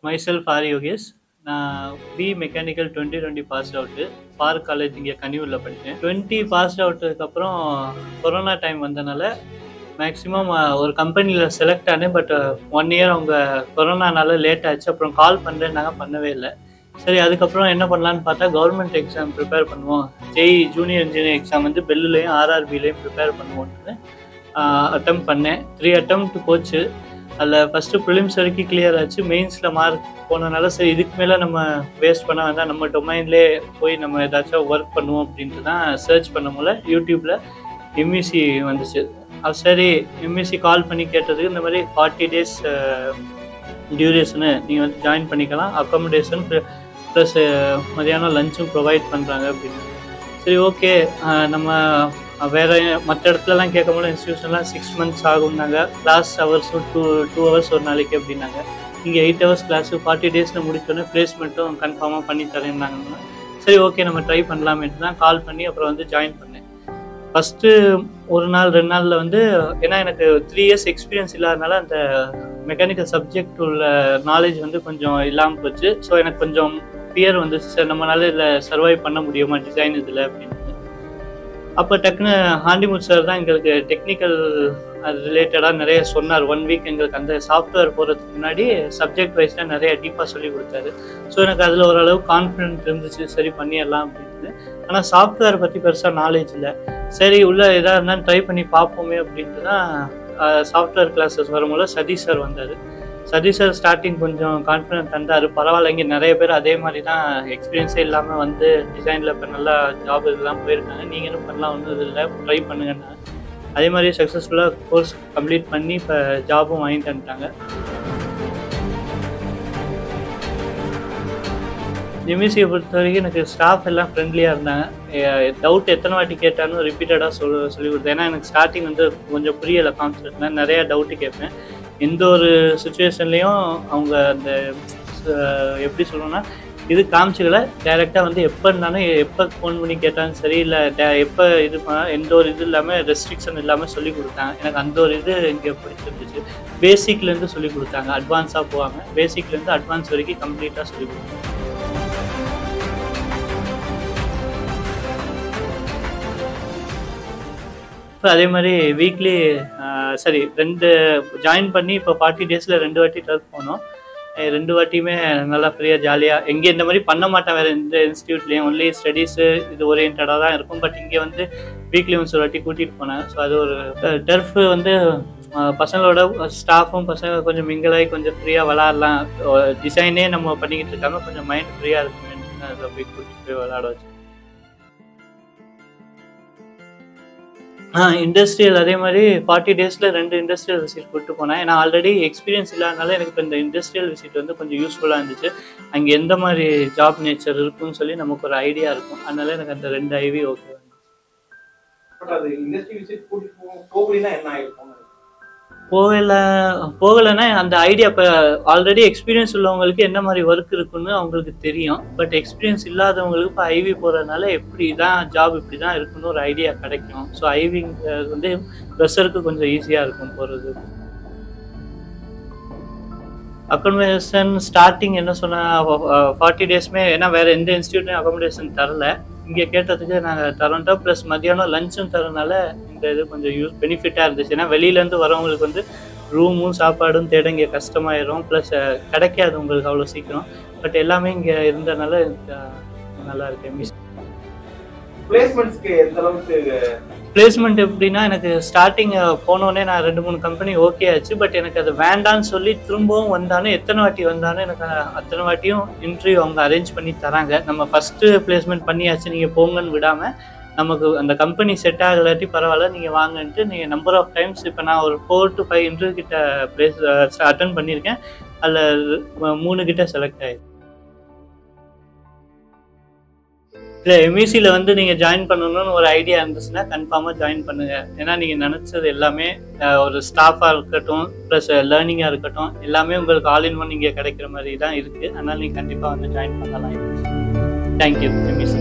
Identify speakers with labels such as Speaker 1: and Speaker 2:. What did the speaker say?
Speaker 1: myself R. Yogesh. நான் B mechanical 2020 pass out Park college இங்கே கனியூரில் படித்தேன். 20 பாஸ் அவுட்டுக்கப்புறம் கொரோனா டைம் வந்தனால மேக்ஸிமம் ஒரு கம்பெனியில் செலக்ட் ஆனேன். பட் 1 இயர் அவங்க கொரோனானால லேட் ஆச்சு. அப்புறம் கால் பண்ணுறேன்னாங்க, பண்ணவே இல்லை. சரி, அதுக்கப்புறம் என்ன பண்ணலான்னு பார்த்தா கவர்மெண்ட் எக்ஸாம் ப்ரிப்பேர் பண்ணுவோம். ஜேஇ ஜூனியர் இன்ஜினியர் எக்ஸாம் வந்து பெல்லுலேயும் ஆர்ஆர்பிலையும் ப்ரிப்பேர் பண்ணுவோன்னு அட்டம் பண்ணேன். 3 அட்டம்ப்ட் போச்சு. அதில் ஃபஸ்ட்டு ப்ரிலிம்ஸ் வரைக்கும் கிளியர் ஆச்சு. மெயின்ஸில் மார்க் போனதுனால சரி, இதுக்கு மேலே நம்ம வேஸ்ட் பண்ண வேண்டாம், நம்ம டொமைன்லேயே போய் நம்ம ஏதாச்சும் ஒர்க் பண்ணுவோம் அப்படின்ட்டு தான் சர்ச் பண்ண போல யூடியூப்பில் எம்இசி வந்துச்சு. அது சரி, எம்இசி கால் பண்ணி கேட்டதுக்கு இந்த மாதிரி 40 days டியூரேஷனு நீங்கள் வந்து ஜாயின் பண்ணிக்கலாம், அக்காமடேஷன் ப்ளஸ் மதியானம் லஞ்சும் ப்ரொவைட் பண்ணுறாங்க அப்படின்னு. சரி, ஓகே. நம்ம வேறு மற்ற இடத்துலலாம் கேட்கும்போது இன்ஸ்டியூஷன்லாம் 6 months ஆகும்னாங்க. கிளாஸ் ஹவர்ஸும் 2 hours ஒரு நாளைக்கு அப்படின்னாங்க. இங்கே 8 hours கிளாஸு 40 days முடிச்சோன்னே ப்ளேஸ்மெண்ட்டும் கன்ஃபார்மாக பண்ணி தரேன்னாங்கன்னா சரி, ஓகே நம்ம ட்ரை பண்ணலாமேட்டு தான் கால் பண்ணி அப்புறம் வந்து ஜாயின் பண்ணேன். ஃபஸ்ட்டு 1 நாள் 2 நாளில் வந்து ஏன்னா எனக்கு 3 years எக்ஸ்பீரியன்ஸ் இல்லாதனால அந்த மெக்கானிக்கல் சப்ஜெக்ட் உள்ள நாலேஜ் வந்து கொஞ்சம் இல்லாமல் போச்சு. ஸோ எனக்கு கொஞ்சம் ஃபியர் வந்துச்சு, சார் நம்மளால இதில் சர்வைவ் பண்ண முடியுமா டிசைன் இதில் அப்படின்னு. அப்போ டக்குன்னு ஹாண்டிமுத் சார் தான் எங்களுக்கு டெக்னிக்கல் அது ரிலேட்டடாக நிறைய சொன்னார். 1 week எங்களுக்கு அந்த சாஃப்ட்வேர் போகிறதுக்கு முன்னாடி சப்ஜெக்ட் வைஸ்லாம் நிறைய டீப்பாக சொல்லி கொடுத்தாரு. ஸோ எனக்கு அதில் ஓரளவு கான்ஃபிடென்ட் இருந்துச்சு, சரி பண்ணிடலாம் அப்படின்ட்டு. ஆனால் சாஃப்ட்வேர் பற்றி பெருசாக நாலேஜ் இல்லை. சரி, உள்ளே எதாக இருந்தாலும் ட்ரை பண்ணி பார்ப்போமே அப்படின்ட்டு தான் சாஃப்ட்வேர் கிளாஸஸ் வரும்போது சதீஷ் சார் வந்தார். சதீஷ் சார் ஸ்டார்டிங் கொஞ்சம் கான்ஃபிடென்ட் தந்தார். பரவாயில்ல, இங்கே நிறைய பேர் அதே மாதிரி தான் எக்ஸ்பீரியன்ஸே இல்லாமல் வந்து டிசைனில் இப்போ நல்லா ஜாப் இதெல்லாம் போயிருக்காங்க, நீங்கள் என்ன பண்ணலாம், ஒன்றும் இது இல்லை, ட்ரை பண்ணுங்கன்னா. அதே மாதிரி சக்ஸஸ்ஃபுல்லாக கோர்ஸ் கம்ப்ளீட் பண்ணி இப்போ ஜாபும் வாங்கிட்டு வந்துட்டாங்க. எம்இசியை பொறுத்த வரைக்கும் எனக்கு ஸ்டாஃப் எல்லாம் ஃப்ரெண்ட்லியாக இருந்தாங்க. டவுட் எத்தனை வாட்டி கேட்டாலும் ரிப்பீட்டடாக சொல்லி கொடுத்தேன். ஏன்னா எனக்கு ஸ்டார்டிங் வந்து கொஞ்சம் புரியலை கான்செப்ட்னா, நிறையா டவுட்டு கேட்பேன். எந்த ஒரு சுச்சுவேஷன்லேயும் அவங்க அந்த எப்படி சொல்லணும்னா இது காமிச்சிக்கல, டைரெக்டாக வந்து எப்போ இருந்தாலும் எப்போ ஃபோன் பண்ணி கேட்டாலும் சரி, இல்லை எப்போ இது எந்த ஒரு இது இல்லாமல் ரெஸ்ட்ரிக்ஷன் இல்லாமல் சொல்லி கொடுத்தாங்க. எனக்கு அந்த ஒரு இது இங்கே பிடிச்சிருந்துச்சு. பேசிக்லேருந்து சொல்லி கொடுத்தாங்க, அட்வான்ஸாக போவாங்க. பேசிக்லேருந்து அட்வான்ஸ் வரைக்கும் கம்ப்ளீட்டாக சொல்லி கொடுத்தாங்க. இப்போ அதே மாதிரி வீக்லி சரி 2 ஜாயின் பண்ணி இப்போ 40 days 2 வாட்டி டர்ஃப் போனோம். 2 வாட்டியுமே நல்லா ஃப்ரீயாக ஜாலியாக, எங்கே இந்த மாதிரி பண்ண மாட்டேன் வேறு எந்த இன்ஸ்டியூட்லேயும். ஒன்லி ஸ்டடீஸு இது ஓரியன்டாக தான் இருக்கும். பட் இங்கே வந்து வீக்லி ஒன்ஸ் ஒரு வாட்டி கூட்டிகிட்டு போனேன். ஸோ அது ஒரு டர்ஃப் வந்து பசங்களோட ஸ்டாஃபும் பசங்க கொஞ்சம் மிங்கிளாகி கொஞ்சம் ஃப்ரீயாக விளாட்லாம், டிசைனே நம்ம பண்ணிக்கிட்டு இருக்காங்க, கொஞ்சம் மைண்ட் ஃப்ரீயாக இருக்குமே அதில் போய் கூட்டிகிட்டு போய் விளாட வச்சு. இண்டஸ்ட்ரியல் அதே மாதிரி 40 days 2 இண்டஸ்ட்ரியல் விசிட் கூப்பிட்டு போனேன். ஏன்னா ஆல்ரெடி எக்ஸ்பீரியன்ஸ் இல்லாதனால எனக்கு இப்போ இந்த இண்டஸ்ட்ரியல் விசிட் வந்து கொஞ்சம் யூஸ்ஃபுல்லாக இருந்துச்சு. அங்கே எந்த மாதிரி ஜாப் நேச்சர் இருக்குன்னு சொல்லி நமக்கு ஒரு ஐடியா இருக்கும். அதனால எனக்கு அந்த 2 IV ஓகே. போகலைன்னா அந்த ஐடியா இப்போ ஆல்ரெடி எக்ஸ்பீரியன்ஸ் உள்ளவங்களுக்கு என்ன மாதிரி ஒர்க் இருக்குன்னு அவங்களுக்கு தெரியும். பட் எக்ஸ்பீரியன்ஸ் இல்லாதவங்களுக்கு இப்போ ஐவி போகிறதுனால எப்படி தான் ஜாப் இப்படி தான் இருக்குன்னு ஒரு ஐடியா கிடைக்கும். ஸோ ஐவிங்க வந்து ப்ரெஷருக்கு கொஞ்சம் ஈஸியாக இருக்கும் போகிறது. அக்காமடேஷன் ஸ்டார்டிங் என்ன சொன்னால் 40 daysமே, ஏன்னா வேறு எந்த இன்ஸ்டியூட்லையும் அக்காமடேஷன் தரல. இங்கே கேட்டதுக்கு நாங்கள் தரோன்ட்டோம். ப்ளஸ் மதியானம் லஞ்சும் தரனால இந்த இது கொஞ்சம் பெனிஃபிட்டாக இருந்துச்சு. ஏன்னா வெளியிலேருந்து வரவங்களுக்கு வந்து ரூமும் சாப்பாடும் தேட இங்கே கஷ்டமாயிரும். ப்ளஸ் கிடைக்காது உங்களுக்கு அவ்வளோ சீக்கிரம். பட் எல்லாமே இங்கே இருந்ததுனால நல்லா இருக்கு. பிளேஸ்மெண்ட் எப்படின்னா, எனக்கு ஸ்டார்டிங் போனோடனே நான் 2-3 கம்பெனி ஓகே ஆச்சு. பட் எனக்கு அது வேண்டான்னு சொல்லி திரும்பவும் வந்தாலும் எத்தனை வாட்டி வந்தாலும் எனக்கு அத்தனை வாட்டியும் இன்டர்வியூ அவங்க அரேஞ்ச் பண்ணி தராங்க. நம்ம ஃபஸ்ட்டு பிளேஸ்மெண்ட் பண்ணியாச்சு, நீங்கள் போங்கன்னு விடாமல், நமக்கு அந்த கம்பெனி செட் ஆகலாட்டி பரவாயில்ல நீங்கள் வாங்கன்ட்டு நீங்கள் நம்பர் ஆஃப் டைம்ஸ், இப்போ நான் ஒரு 4 to 5 இன்டர்வியூ கிட்ட அட்டன் பண்ணியிருக்கேன். அதில் 3 கிட்ட செலக்ட் ஆகிடுச்சு. இல்லை, எம்இசியில் வந்து நீங்கள் ஜாயின் பண்ணணும்னு ஒரு ஐடியா இருந்துச்சுன்னா கன்ஃபார்மாக ஜாயின் பண்ணுங்கள். ஏன்னா நீங்கள் நினச்சது எல்லாமே ஒரு ஸ்டாஃபாக இருக்கட்டும், ப்ளஸ் லேர்னிங்காக இருக்கட்டும், எல்லாமே உங்களுக்கு ஆல் இன் ஒன் இங்கே கிடைக்கிற மாதிரி தான் இருக்குது. அதனால் நீங்கள் கண்டிப்பாக வந்து ஜாயின் பண்ணலாம். Thank you MEC.